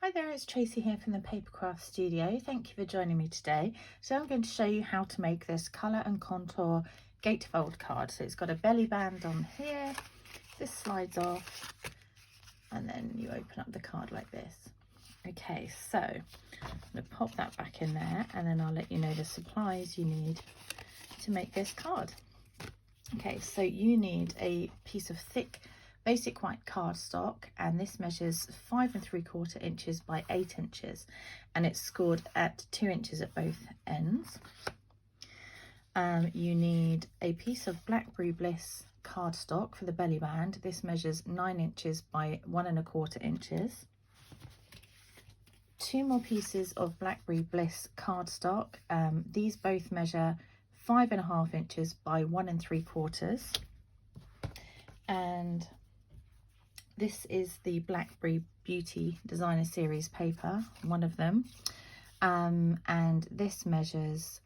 Hi there, it's Tracy here from the Papercraft Studio. Thank you for joining me today. So I'm going to show you how to make this colour and contour gatefold card. So it's got a belly band on here, this slides off, and then you open up the card like this. Okay, so I'm going to pop that back in there, and then I'll let you know the supplies you need to make this card. Okay, so you need a piece of thick basic white cardstock, and this measures 5 3/4 inches by 8 inches, and it's scored at 2 inches at both ends. You need a piece of Blackberry Bliss cardstock for the belly band. This measures 9 inches by 1 1/4 inches. 2 more pieces of Blackberry Bliss cardstock. These both measure 5 1/2 inches by 1 3/4. And this is the Blackberry Beauty Designer Series paper, one of them, and this measures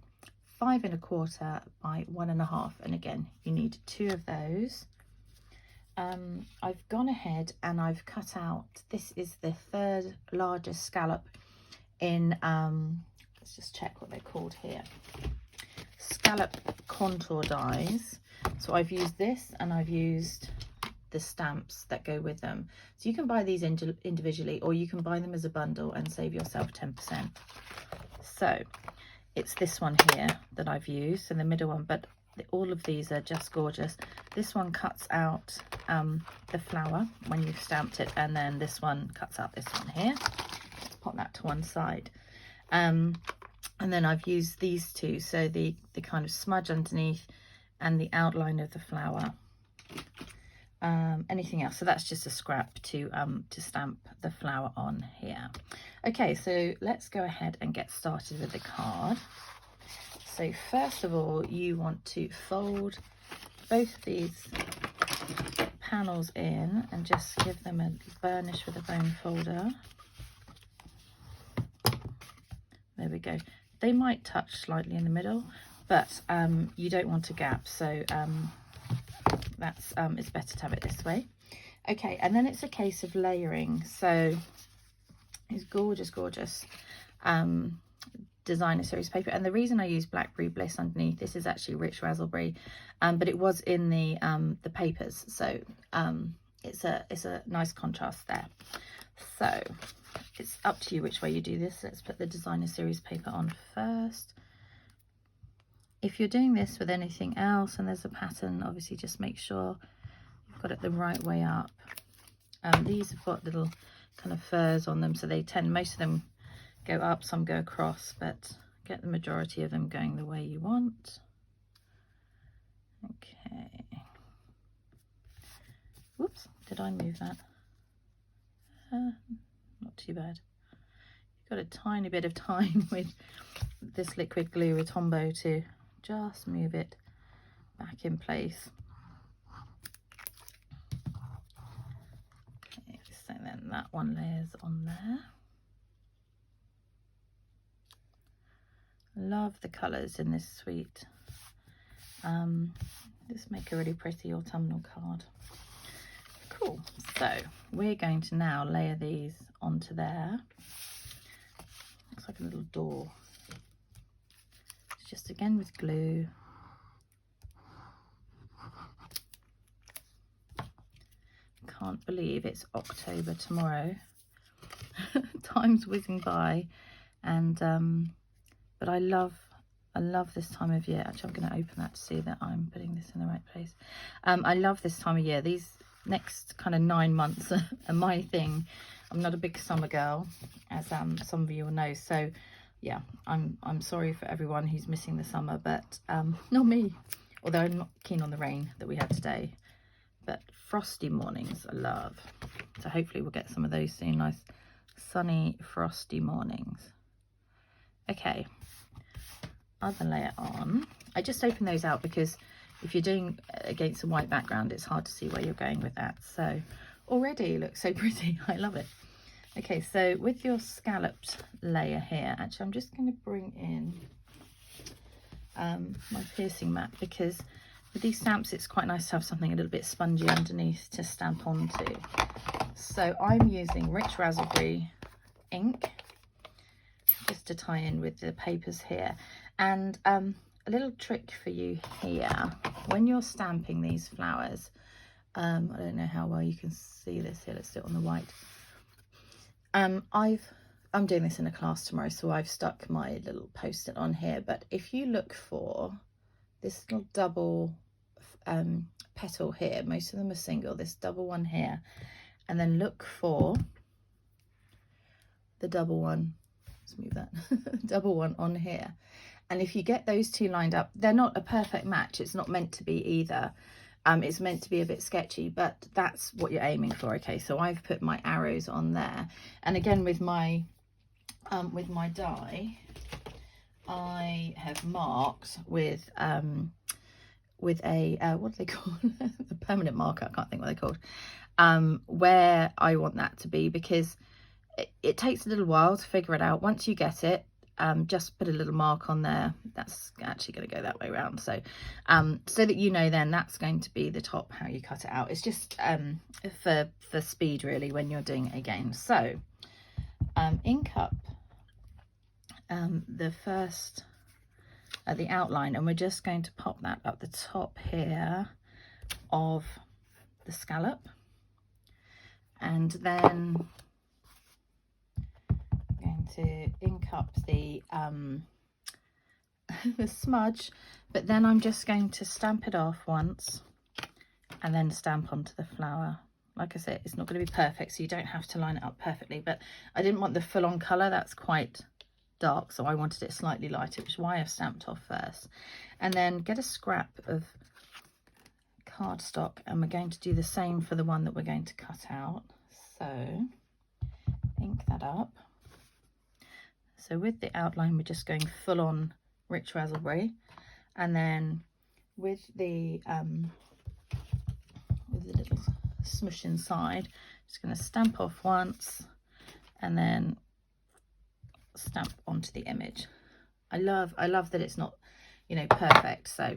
5 1/4 by 1 1/2, and again you need 2 of those. I've gone ahead and I've cut out, this is the 3rd largest scallop in, let's just check what they're called here, scallop contour dies. So I've used this, and I've used the stamps that go with them. So you can buy these individually, or you can buy them as a bundle and save yourself 10%. So it's this one here that I've used, and the middle one, but all of these are just gorgeous. This one cuts out the flower when you've stamped it, and then this one cuts out this one here. Let's put that to one side. And then I've used these two, so the kind of smudge underneath and the outline of the flower. Anything else, so that's just a scrap to stamp the flower on here. Okay, so let's go ahead and get started with the card. So first of all, you want to fold both of these panels in and just give them a burnish with a bone folder. There we go. They might touch slightly in the middle, but you don't want a gap, so it's better to have it this way. Okay, and then it's a case of layering. So it's gorgeous Designer Series paper, and the reason I use Blackberry Bliss underneath, this is actually rich raspberry, but it was in the papers, so it's a nice contrast there. So it's up to you which way you do this. Let's put the Designer Series paper on first. If you're doing this with anything else and there's a pattern, obviously just make sure you've got it the right way up. These have got little kind of furs on them, so they tend, most of them go up, some go across, but get the majority of them going the way you want. Okay. Whoops, did I move that? Not too bad. You've got a tiny bit of time with this liquid glue with Tombow to just move it back in place. Okay, so then that one layers on there. Love the colours in this suite. This make a really pretty autumnal card. Cool. So we're going to now layer these onto there. Looks like a little door. It's just again with glue. Can't believe it's October tomorrow. Time's whizzing by, and but I love this time of year. Actually, I'm going to open that to see that I'm putting this in the right place. I love this time of year. These next kind of 9 months are my thing. I'm not a big summer girl, as some of you will know. So yeah, I'm sorry for everyone who's missing the summer, but not me. Although I'm not keen on the rain that we had today. But frosty mornings I love. So hopefully we'll get some of those soon. Nice sunny frosty mornings. Okay, other layer on. I just opened those out because if you're doing against a white background, it's hard to see where you're going with that. So already looks so pretty. I love it. Okay, so with your scalloped layer here, actually I'm just going to bring in my piercing mat, because with these stamps it's quite nice to have something a little bit spongy underneath to stamp onto. So I'm using rich raspberry ink just to tie in with the papers here. And a little trick for you here, when you're stamping these flowers, I don't know how well you can see this here, let's do it on the white. I'm doing this in a class tomorrow, so I've stuck my little post-it on here, but if you look for this little double petal here, most of them are single, this double one here, and then look for the double one, let's move that, double one on here. And if you get those two lined up, they're not a perfect match, it's not meant to be either. It's meant to be a bit sketchy, but that's what you're aiming for. Okay, so I've put my arrows on there, and again with my die, I have marked with a what do they call a permanent marker? I can't think what they're called. Where I want that to be, because it takes a little while to figure it out. Once you get it, just put a little mark on there. That's actually going to go that way around, so so that you know then that's going to be the top, how you cut it out. It's just for speed really when you're doing it again. So ink up the first the outline, and we're just going to pop that up the top here of the scallop, and then to ink up the the smudge, but then I'm just going to stamp it off once and then stamp onto the flower. Like I said, it's not going to be perfect, so you don't have to line it up perfectly, but I didn't want the full-on colour, that's quite dark, so I wanted it slightly lighter, which is why I've stamped off first. And then get a scrap of cardstock, and we're going to do the same for the one that we're going to cut out. So ink that up. So with the outline, we're just going full on rich raspberry, and then with the little smush inside, just going to stamp off once and then stamp onto the image. I love that it's not, you know, perfect. So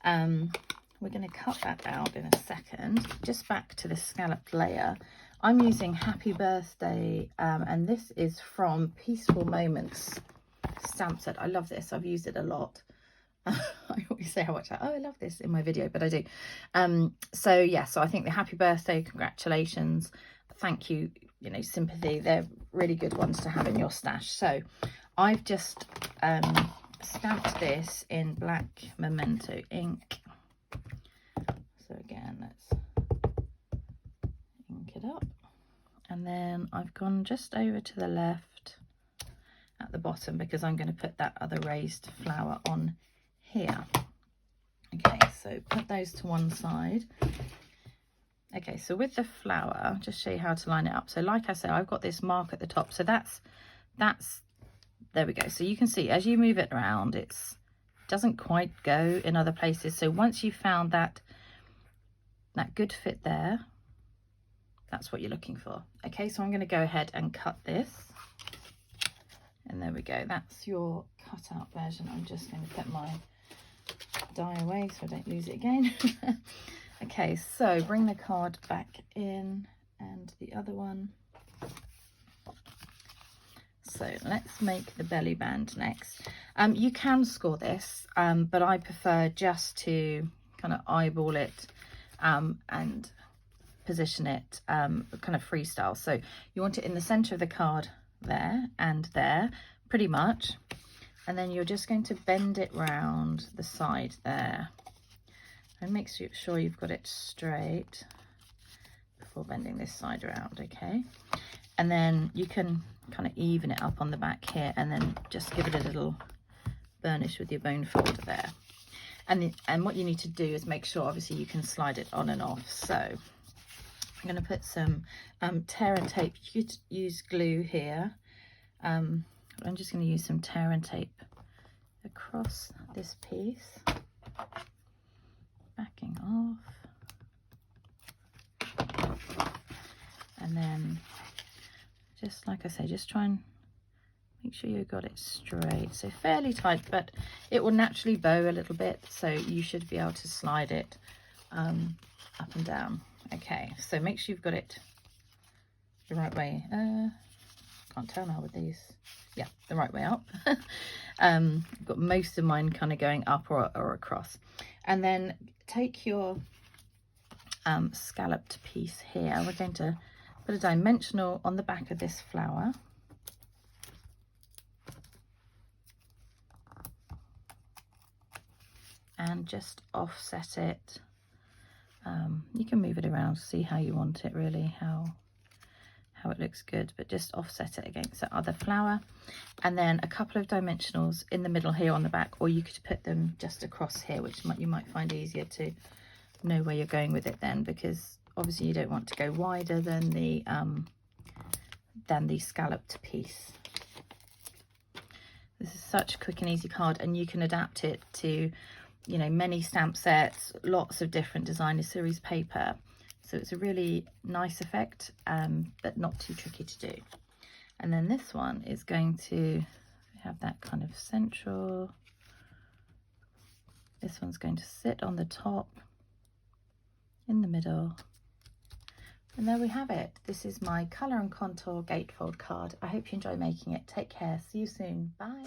we're going to cut that out in a second. Just back to the scalloped layer. I'm using Happy Birthday, and this is from Peaceful Moments stamp set. I love this. I've used it a lot. I always say how much I love this in my video, but I do. So yeah, so I think the Happy Birthday, congratulations, thank you, you know, sympathy, they're really good ones to have in your stash. So I've just stamped this in black Memento ink. So again, let's ink it up, and then I've gone just over to the left at the bottom because I'm going to put that other raised flower on here. Okay, so put those to one side. Okay, so with the flower, I'll just show you how to line it up. So like I say, I've got this mark at the top, so that's there we go. So you can see as you move it around, it doesn't quite go in other places. So once you've found that good fit there, that's what you're looking for. Okay, so I'm going to go ahead and cut this, and there we go, that's your cut out version. I'm just going to put my die away so I don't lose it again. Okay, so bring the card back in, and the other one. So let's make the belly band next. You can score this, but I prefer just to kind of eyeball it and position it kind of freestyle. So you want it in the center of the card there and there, pretty much, and then you're just going to bend it round the side there, and make sure you've got it straight before bending this side around. Okay, and then you can kind of even it up on the back here, and then just give it a little burnish with your bone folder there. And what you need to do is make sure, obviously, you can slide it on and off. So I'm going to put some tear and tape. You could use glue here. I'm just going to use some tear and tape across this piece, backing off, and then just like I say, just try and make sure you got it straight, so fairly tight, but it will naturally bow a little bit, so you should be able to slide it up and down. Okay, so make sure you've got it the right way. Can't tell now with these. Yeah, the right way up. I've got most of mine kind of going up or across. And then take your scalloped piece here. We're going to put a dimensional on the back of this flower. And just offset it. You can move it around to see how you want it, really, how it looks good, but just offset it against that other flower. And then a couple of dimensionals in the middle here on the back, or you could put them just across here, which you might find easier to know where you're going with it then, because obviously you don't want to go wider than the scalloped piece. This is such a quick and easy card, and you can adapt it to, you know, many stamp sets, lots of different designer series paper. So it's a really nice effect, but not too tricky to do. And then this one is going to have that kind of central. This one's going to sit on the top, in the middle. And there we have it. This is my Colour and Contour Gatefold card. I hope you enjoy making it. Take care. See you soon. Bye.